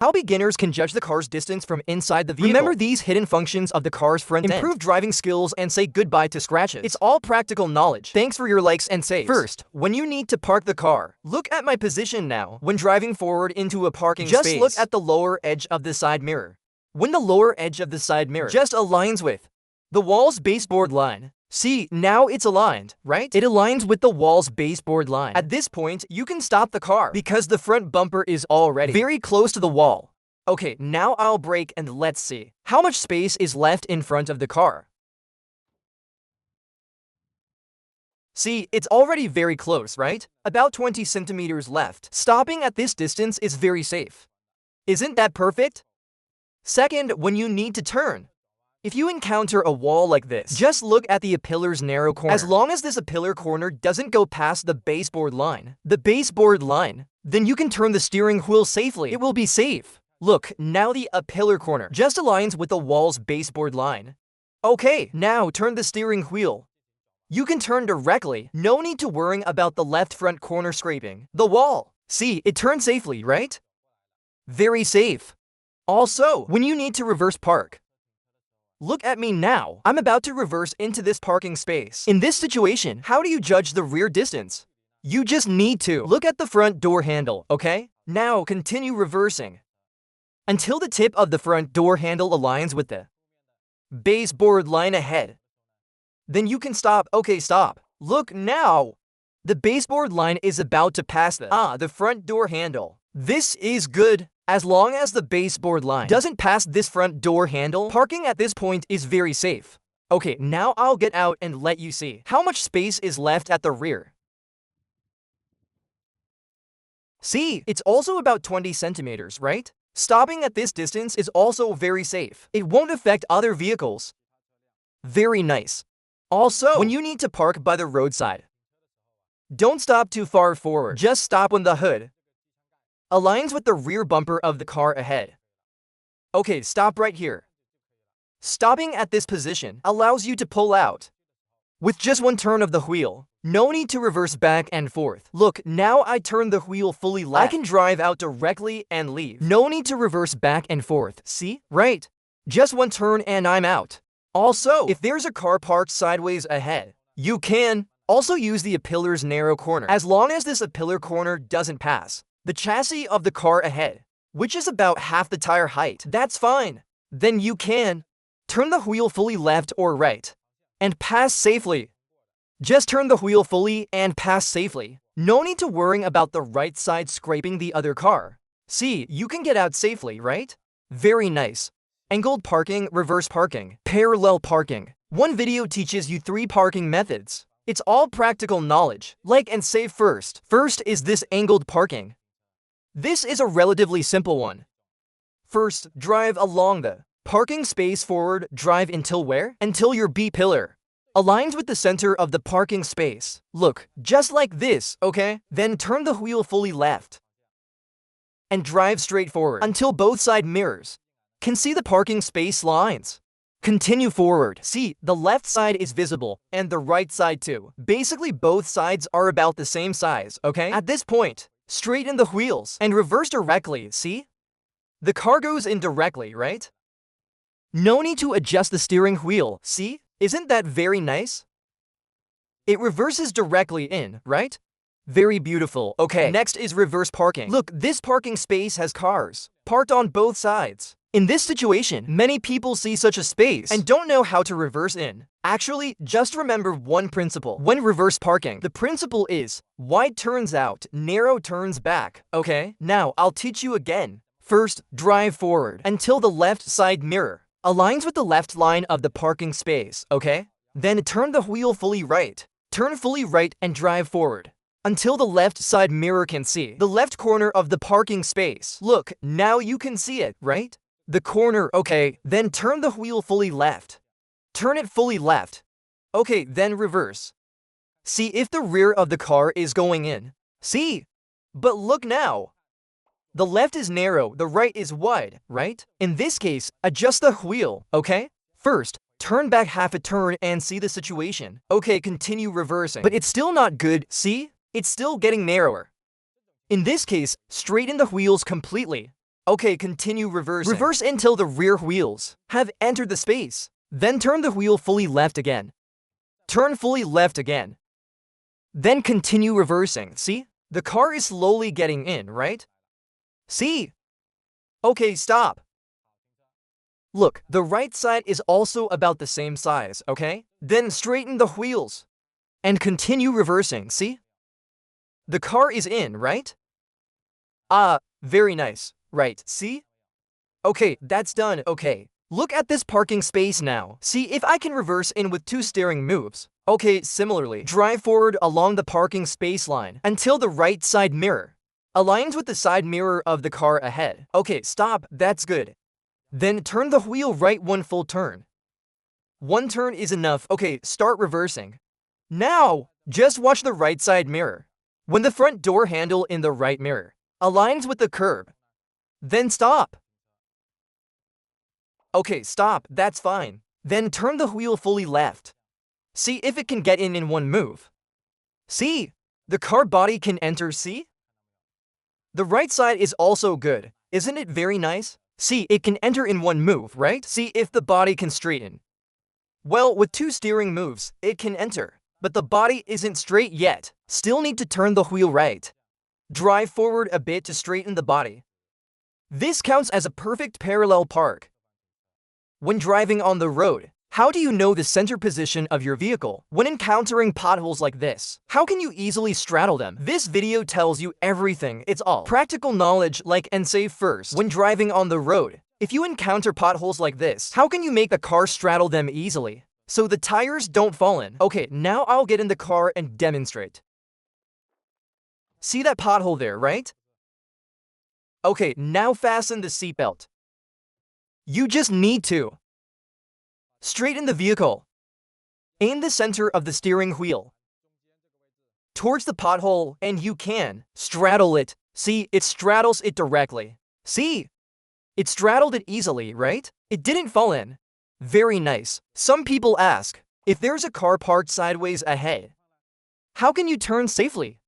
How beginners can judge the car's distance from inside the vehicle. Remember these hidden functions of the car's front end. Improve driving skills and say goodbye to scratches. It's all practical knowledge. Thanks for your likes and saves. First, when you need to park the car, look at my position now. When driving forward into a parking space, just look at the lower edge of the side mirror. When the lower edge of the side mirror just aligns with the wall's baseboard line, see, now it's aligned, right? It aligns with the wall's baseboard line. At this point, you can stop the car because the front bumper is already very close to the wall. Okay, now I'll brake and let's see how much space is left in front of the car. See, it's already very close, right? About 20 centimeters left. Stopping at this distance is very safe. Isn't that perfect? Second, when you need to turn. If you encounter a wall like this, just look at the pillar's narrow corner. As long as this pillar corner doesn't go past the baseboard line, then you can turn the steering wheel safely. It will be safe. Look, now the pillar corner just aligns with the wall's baseboard line. Okay, now turn the steering wheel. You can turn directly. No need to worry about the left front corner scraping the wall. See, it turned safely, right? Very safe. Also, when you need to reverse park, look at me now. I'm about to reverse into this parking space. In this situation, how do you judge the rear distance? You just need to look at the front door handle, okay? Now continue reversing until the tip of the front door handle aligns with the baseboard line ahead. Then you can stop. Okay, stop. Look now. The baseboard line is about to pass the front door handle. This is good. As long as the baseboard line doesn't pass this front door handle, parking at this point is very safe. Okay, now I'll get out and let you see how much space is left at the rear. See, it's also about 20 centimeters, right? Stopping at this distance is also very safe. It won't affect other vehicles. Very nice. Also, when you need to park by the roadside, don't stop too far forward. Just stop when the hood aligns with the rear bumper of the car ahead. Okay, stop right here. Stopping at this position allows you to pull out with just one turn of the wheel. No need to reverse back and forth. Look, now I turn the wheel fully left. I can drive out directly and leave. No need to reverse back and forth. See? Right. Just one turn and I'm out. Also, if there's a car parked sideways ahead, you can also use the pillar's narrow corner. As long as this pillar corner doesn't pass the chassis of the car ahead, which is about half the tire height, that's fine. Then you can turn the wheel fully left or right and pass safely. Just turn the wheel fully and pass safely. No need to worry about the right side scraping the other car. See, you can get out safely, right? Very nice. Angled parking, reverse parking, parallel parking. One video teaches you 3 parking methods. It's all practical knowledge. Like and save first. First is this angled parking. This is a relatively simple one. First, drive along the parking space forward. Drive until where? Until your B pillar aligns with the center of the parking space. Look, just like this, okay? Then turn the wheel fully left and drive straight forward until both side mirrors can see the parking space lines. Continue forward. See, the left side is visible and the right side too. Basically, both sides are about the same size, okay? At this point, straighten the wheels and reverse directly, see? The car goes in directly, right? No need to adjust the steering wheel, see? Isn't that very nice? It reverses directly in, right? Very beautiful. Okay, next is reverse parking. Look, this parking space has cars parked on both sides. In this situation, many people see such a space and don't know how to reverse in. Actually, just remember one principle when reverse parking. The principle is wide turns out, narrow turns back. Okay, now I'll teach you again. First, drive forward until the left side mirror aligns with the left line of the parking space, okay? Then turn the wheel fully right. Turn fully right and drive forward until the left side mirror can see the left corner of the parking space. Look, now you can see it, right? The corner, okay, then turn the wheel fully left. Turn it fully left. Okay, then reverse. See if the rear of the car is going in. See? But look now. The left is narrow, the right is wide, right? In this case, adjust the wheel, okay? First, turn back half a turn and see the situation. Okay, continue reversing. But it's still not good, see? It's still getting narrower. In this case, straighten the wheels completely. Okay, continue reversing. Reverse until the rear wheels have entered the space. Then turn the wheel fully left again. Turn fully left again. Then continue reversing. See? The car is slowly getting in, right? See? Okay, stop. Look, the right side is also about the same size, okay? Then straighten the wheels and continue reversing, see? The car is in, right? Very nice, right, see? Okay, that's done, okay. Look at this parking space now. See if I can reverse in with 2 steering moves. Okay, similarly, drive forward along the parking space line until the right side mirror aligns with the side mirror of the car ahead. Okay, stop, that's good. Then turn the wheel right 1 full turn. 1 turn is enough. Okay, start reversing. Now, just watch the right side mirror. When the front door handle in the right mirror aligns with the curb, then stop. Okay, stop, that's fine. Then turn the wheel fully left. See if it can get in 1 move. See? The car body can enter, see? The right side is also good. Isn't it very nice? See, it can enter in 1 move, right? See if the body can straighten. Well, with 2 steering moves, it can enter. But the body isn't straight yet. Still need to turn the wheel right. Drive forward a bit to straighten the body. This counts as a perfect parallel park. When driving on the road, how do you know the center position of your vehicle when encountering potholes like this? How can you easily straddle them? This video tells you everything. It's all practical knowledge, like and save first. When driving on the road, if you encounter potholes like this, how can you make the car straddle them easily so the tires don't fall in? Okay, now I'll get in the car and demonstrate. See that pothole there, right? Okay, now fasten the seatbelt. You just need to straighten the vehicle. Aim the center of the steering wheel towards the pothole and you can straddle it. See, it straddles it directly. See? It straddled it easily, right? It didn't fall in. Very nice. Some people ask, if there's a car parked sideways ahead, how can you turn safely?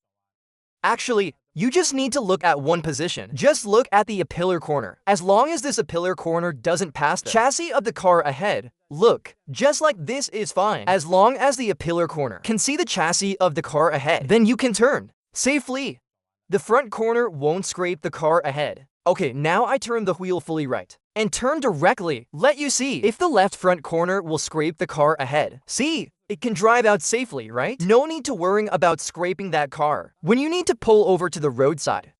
Actually, you just need to look at one position. Just look at the pillar corner. As long as this pillar corner doesn't pass the chassis of the car ahead, look, just like this is fine. As long as the pillar corner can see the chassis of the car ahead, then you can turn safely. The front corner won't scrape the car ahead. Okay, now I turn the wheel fully right and turn directly. Let you see if the left front corner will scrape the car ahead. See? It can drive out safely, right? No need to worry about scraping that car. When you need to pull over to the roadside,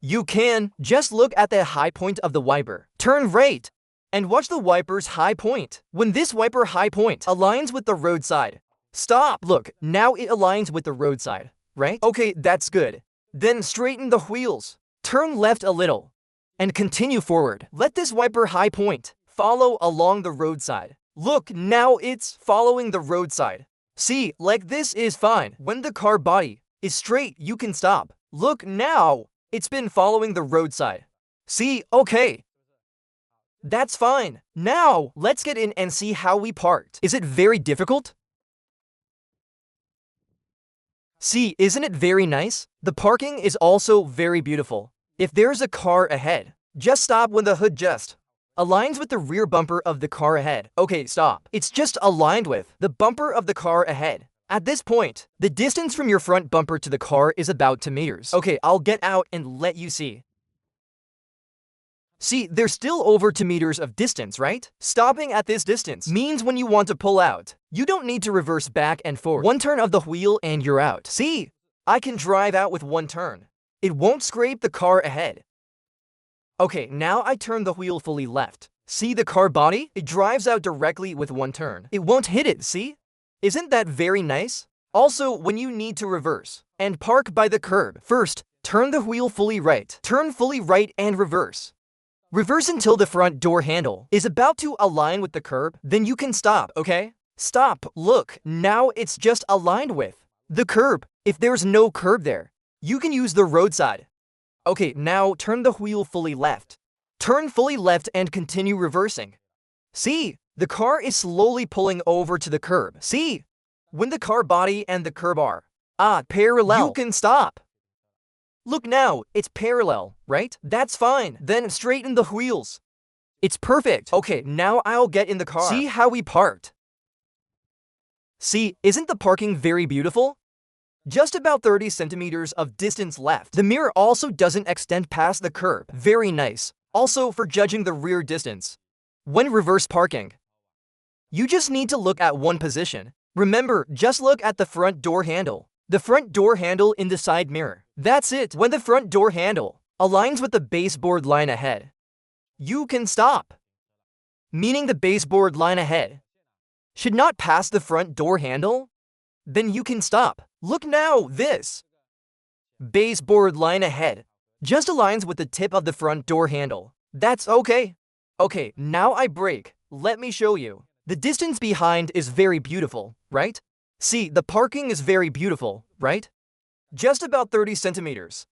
you can just look at the high point of the wiper. Turn right and watch the wiper's high point. When this wiper high point aligns with the roadside, stop. Look, now it aligns with the roadside, right? Okay, that's good. Then straighten the wheels. Turn left a little and continue forward. Let this wiper high point follow along the roadside. Look, now it's following the roadside. See, like this is fine. When the car body is straight, you can stop. Look, now it's been following the roadside. See, okay. That's fine. Now, let's get in and see how we parked. Is it very difficult? See, isn't it very nice? The parking is also very beautiful. If there's a car ahead, just stop when the hood just aligns with the rear bumper of the car ahead. Okay, stop. It's just aligned with the bumper of the car ahead. At this point, the distance from your front bumper to the car is about 2 meters. Okay, I'll get out and let you see. See, there's still over 2 meters of distance, right? Stopping at this distance means when you want to pull out, you don't need to reverse back and forth. 1 turn of the wheel and you're out. See, I can drive out with 1 turn. It won't scrape the car ahead. Okay, now I turn the wheel fully left. See the car body? It drives out directly with 1 turn. It won't hit it, see? Isn't that very nice? Also, when you need to reverse and park by the curb, first, turn the wheel fully right. Turn fully right and reverse. Reverse until the front door handle is about to align with the curb, then you can stop, okay? Stop, look, now it's just aligned with the curb. If there's no curb there, you can use the roadside. Okay, now turn the wheel fully left. Turn fully left and continue reversing. See, the car is slowly pulling over to the curb. See, when the car body and the curb are parallel, you can stop. Look now, it's parallel, right? That's fine. Then straighten the wheels. It's perfect. Okay, now I'll get in the car. See how we parked? See, isn't the parking very beautiful? Just about 30 centimeters of distance left. The mirror also doesn't extend past the curb. Very nice. Also for judging the rear distance. When reverse parking, you just need to look at one position. Remember, just look at the front door handle. The front door handle in the side mirror. That's it. When the front door handle aligns with the baseboard line ahead, you can stop. Meaning the baseboard line ahead should not pass the front door handle, then you can stop. Look now, this baseboard line ahead just aligns with the tip of the front door handle. That's okay. Okay, now I brake. Let me show you. The distance behind is very beautiful, right? See, the parking is very beautiful, right? Just about 30 centimeters.